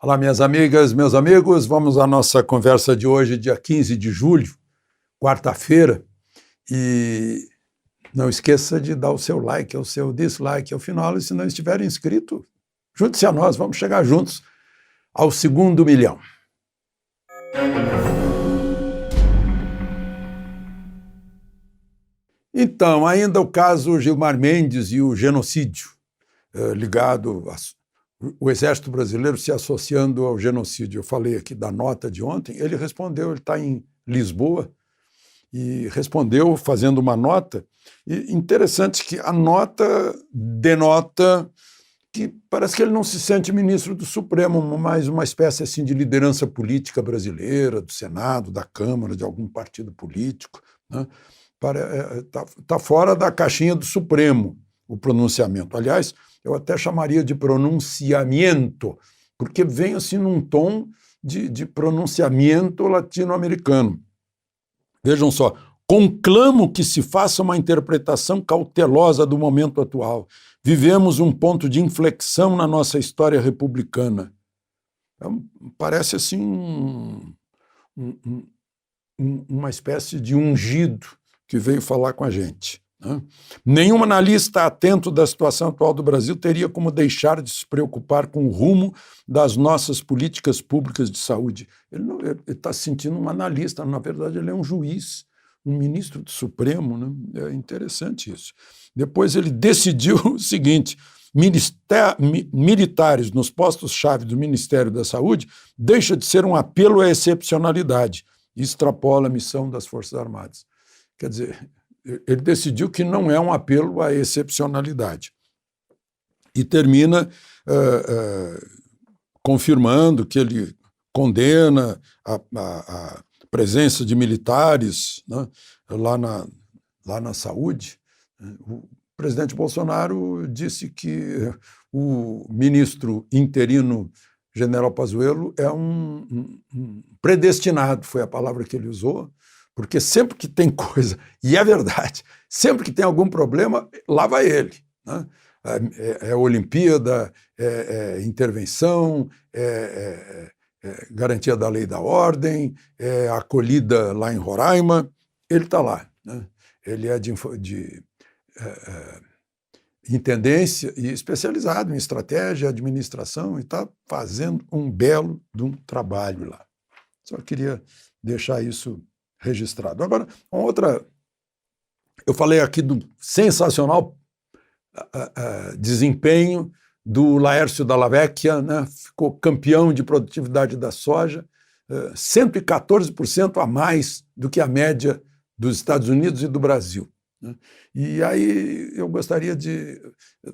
Olá, minhas amigas, meus amigos, vamos à nossa conversa de hoje, dia 15 de julho, quarta-feira, e não esqueça de dar o seu like, o seu dislike ao final, e se não estiver inscrito, junte-se a nós, vamos chegar juntos ao 2º milhão. Então, ainda o caso Gilmar Mendes e o genocídio, ligado o Exército Brasileiro se associando ao genocídio. Eu falei aqui da nota de ontem, ele respondeu, ele está em Lisboa, e respondeu fazendo uma nota, e interessante que a nota denota que parece que ele não se sente ministro do Supremo, mas uma espécie assim de liderança política brasileira, do Senado, da Câmara, de algum partido político, né? Tá fora da caixinha do Supremo o pronunciamento. Aliás, eu até chamaria de pronunciamento, porque vem assim num tom de pronunciamento latino-americano. Vejam só, conclamo que se faça uma interpretação cautelosa do momento atual. Vivemos um ponto de inflexão na nossa história republicana. Parece assim uma espécie de ungido que veio falar com a gente. Nenhum analista atento da situação atual do Brasil teria como deixar de se preocupar com o rumo das nossas políticas públicas de saúde. Ele está se sentindo um analista, na verdade ele é um juiz, um ministro do Supremo, né? É interessante isso. Depois ele decidiu o seguinte: militares nos postos-chave do Ministério da Saúde deixa de ser um apelo à excepcionalidade e extrapola a missão das Forças Armadas. Quer dizer, ele decidiu que não é um apelo à excepcionalidade. E termina confirmando que ele condena a presença de militares, né, lá na saúde. O presidente Bolsonaro disse que o ministro interino General Pazuello é um predestinado, foi a palavra que ele usou, porque sempre que tem coisa, e é verdade, sempre que tem algum problema, lá vai ele, né? É Olimpíada, é intervenção, garantia da lei e da ordem, é acolhida lá em Roraima, ele está lá, né? Ele é de intendência e especializado em estratégia, administração, e está fazendo um belo de um trabalho lá. Só queria deixar isso registrado. Agora, eu falei aqui do sensacional desempenho do Laércio Della Vecchia, né? Ficou campeão de produtividade da soja, 114% a mais do que a média dos Estados Unidos e do Brasil, né? E aí eu gostaria de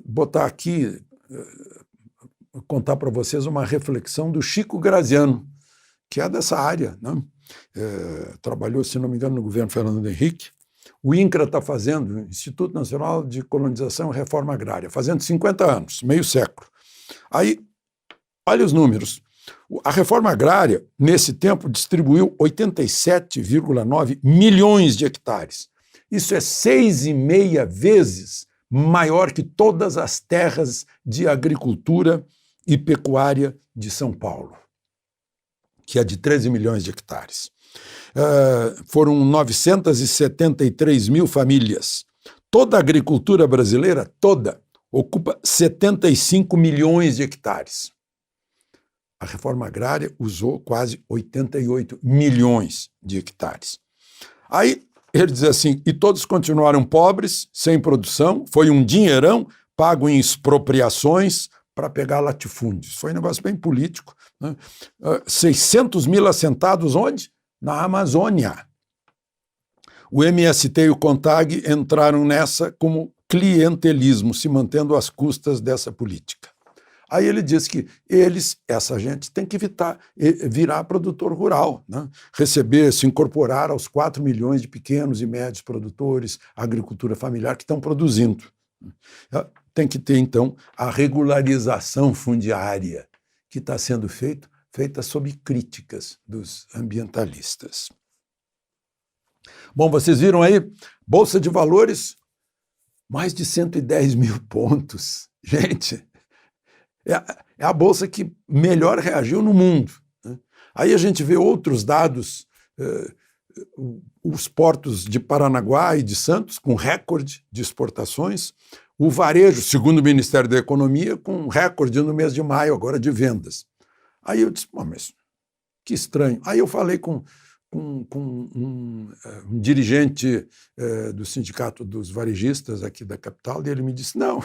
botar aqui, contar para vocês uma reflexão do Chico Graziano, que é dessa área, né? Trabalhou, se não me engano, no governo Fernando Henrique. O INCRA está fazendo, Instituto Nacional de Colonização e Reforma Agrária, fazendo 50 anos, meio século. Aí, olha os números. A reforma agrária, nesse tempo, distribuiu 87,9 milhões de hectares. Isso é 6,5 vezes maior que todas as terras de agricultura e pecuária de São Paulo, que é de 13 milhões de hectares. Foram 973 mil famílias. Toda a agricultura brasileira, toda, ocupa 75 milhões de hectares. A reforma agrária usou quase 88 milhões de hectares. Aí ele diz assim, e todos continuaram pobres, sem produção, foi um dinheirão pago em expropriações para pegar latifúndios. Foi um negócio bem político, né? 600 mil assentados onde? Na Amazônia. O MST e o CONTAG entraram nessa como clientelismo, se mantendo às custas dessa política. Aí ele diz que essa gente tem que virar produtor rural, né? Receber, se incorporar aos 4 milhões de pequenos e médios produtores, agricultura familiar que estão produzindo. Tem que ter, então, a regularização fundiária que está sendo feita sob críticas dos ambientalistas. Bom, vocês viram aí, Bolsa de Valores, mais de 110 mil pontos. Gente, é a bolsa que melhor reagiu no mundo, né? Aí a gente vê outros dados, os portos de Paranaguá e de Santos com recorde de exportações, o varejo, segundo o Ministério da Economia, com recorde no mês de maio agora de vendas. Aí eu disse, mas que estranho. Aí eu falei com um dirigente do Sindicato dos Varejistas aqui da capital, e ele me disse, não,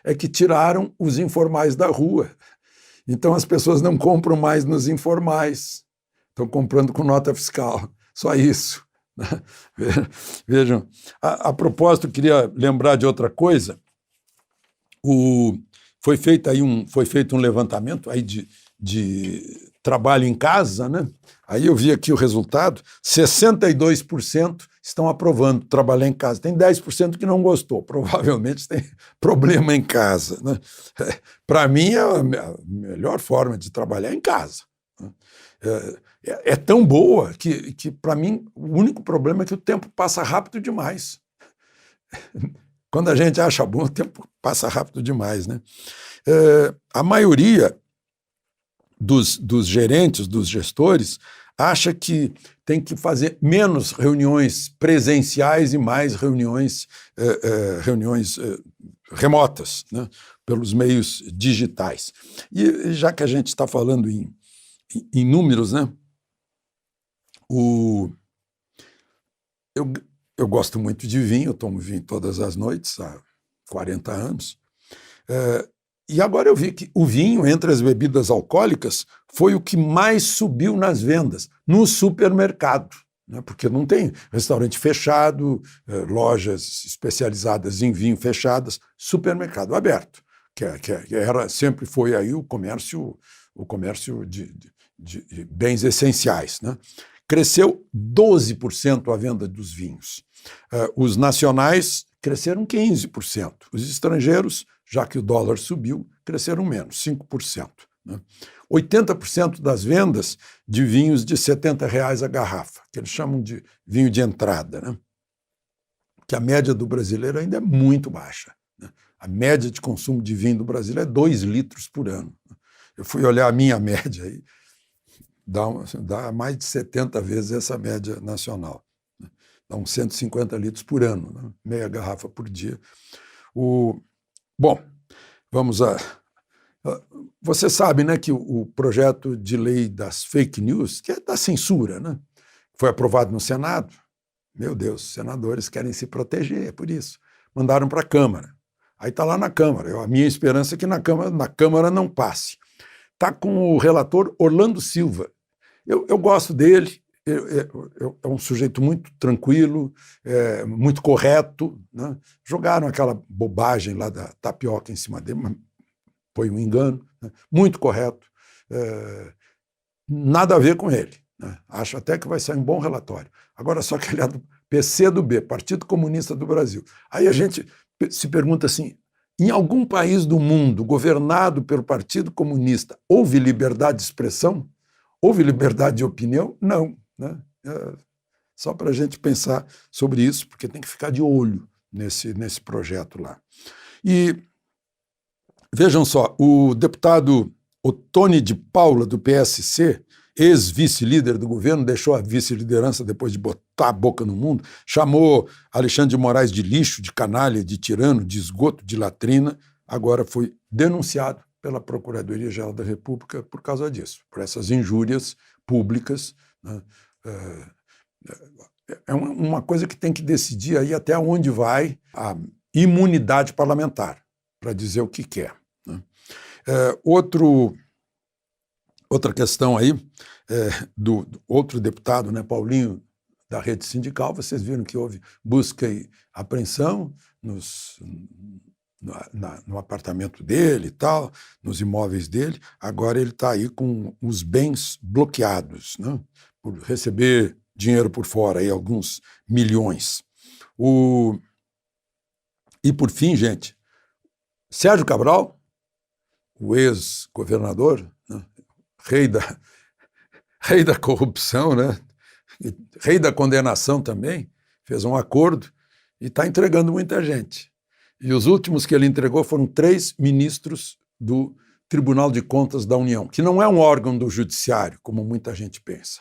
é que tiraram os informais da rua. Então as pessoas não compram mais nos informais, estão comprando com nota fiscal, só isso. Vejam, a propósito, eu queria lembrar de outra coisa. Foi feito um levantamento aí de trabalho em casa, né? Aí eu vi aqui o resultado, 62% estão aprovando trabalhar em casa. Tem 10% que não gostou, provavelmente tem problema em casa, né? Para mim, é a melhor forma de trabalhar em casa, né? É tão boa que para mim, o único problema é que o tempo passa rápido demais. Quando a gente acha bom, o tempo passa rápido demais, né? A maioria dos gerentes, dos gestores, acha que tem que fazer menos reuniões presenciais e mais reuniões remotas, né, pelos meios digitais. E já que a gente está falando em números, né, eu gosto muito de vinho, eu tomo vinho todas as noites, há 40 anos, e agora eu vi que o vinho, entre as bebidas alcoólicas, foi o que mais subiu nas vendas, no supermercado, né? Porque não tem restaurante fechado, lojas especializadas em vinho fechadas, supermercado aberto, que sempre foi aí o comércio de bens essenciais, né? Cresceu 12% a venda dos vinhos. Os nacionais cresceram 15%. Os estrangeiros, já que o dólar subiu, cresceram menos, 5%. Né? 80% das vendas de vinhos de R$70 a garrafa, que eles chamam de vinho de entrada, né? Que a média do brasileiro ainda é muito baixa, né? A média de consumo de vinho do Brasil é 2 litros por ano. Eu fui olhar a minha média aí, dá mais de 70 vezes essa média nacional. Né? Dá uns 150 litros por ano, né? Meia garrafa por dia. Bom, vamos a... Você sabe, né, que o projeto de lei das fake news, que é da censura, né, foi aprovado no Senado. Meu Deus, os senadores querem se proteger, é por isso. Mandaram para a Câmara. Aí está lá na Câmara. A minha esperança é que na Câmara não passe. Está com o relator Orlando Silva. Eu gosto dele. É um sujeito muito tranquilo, muito correto, né? Jogaram aquela bobagem lá da tapioca em cima dele, mas foi um engano, né? Muito correto, nada a ver com ele, né? Acho até que vai sair um bom relatório. Agora, só que ele é do PCdoB, Partido Comunista do Brasil. Aí a gente se pergunta assim, em algum país do mundo governado pelo Partido Comunista, houve liberdade de expressão? Houve liberdade de opinião? Não. Né? Só para a gente pensar sobre isso, porque tem que ficar de olho nesse projeto lá. E vejam só, o deputado Ottoni de Paula, do PSC, ex-vice-líder do governo, deixou a vice-liderança depois de botar a boca no mundo, chamou Alexandre de Moraes de lixo, de canalha, de tirano, de esgoto, de latrina, agora foi denunciado pela Procuradoria-Geral da República por causa disso, por essas injúrias públicas, né? É uma coisa que tem que decidir aí até onde vai a imunidade parlamentar, para dizer o que quer, né? Outra questão aí, do outro deputado, né, Paulinho, da Rede Sindical, vocês viram que houve busca e apreensão no apartamento dele e tal, nos imóveis dele. Agora ele está aí com os bens bloqueados, né, por receber dinheiro por fora, aí, alguns milhões. E por fim, gente, Sérgio Cabral, o ex-governador, né, rei da corrupção, né, rei da condenação também, fez um acordo e está entregando muita gente. E os últimos que ele entregou foram 3 ministros do Tribunal de Contas da União, que não é um órgão do judiciário, como muita gente pensa.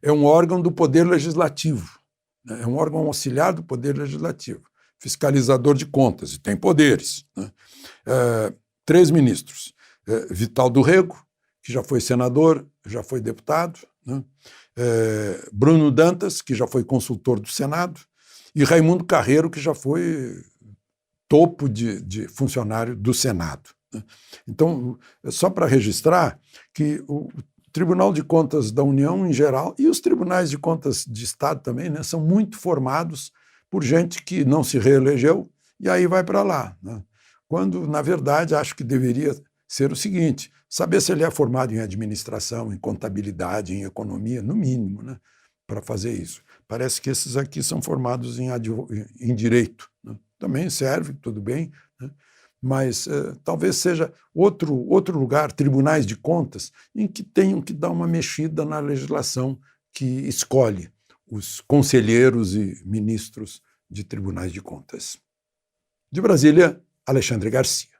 É um órgão do Poder Legislativo, né? É um órgão auxiliar do Poder Legislativo, fiscalizador de contas, e tem poderes, né? 3 ministros. Vital do Rego, que já foi senador, já foi deputado, né? Bruno Dantas, que já foi consultor do Senado, e Raimundo Carreiro, que já foi topo de funcionário do Senado. Então, só para registrar que o Tribunal de Contas da União, em geral, e os tribunais de contas de Estado também, né, são muito formados por gente que não se reelegeu e aí vai para lá, né? Quando, na verdade, acho que deveria ser o seguinte: saber se ele é formado em administração, em contabilidade, em economia, no mínimo, né, para fazer isso. Parece que esses aqui são formados em direito, né? Também serve, tudo bem, né? Mas talvez seja outro lugar, tribunais de contas, em que tenham que dar uma mexida na legislação que escolhe os conselheiros e ministros de tribunais de contas. De Brasília, Alexandre Garcia.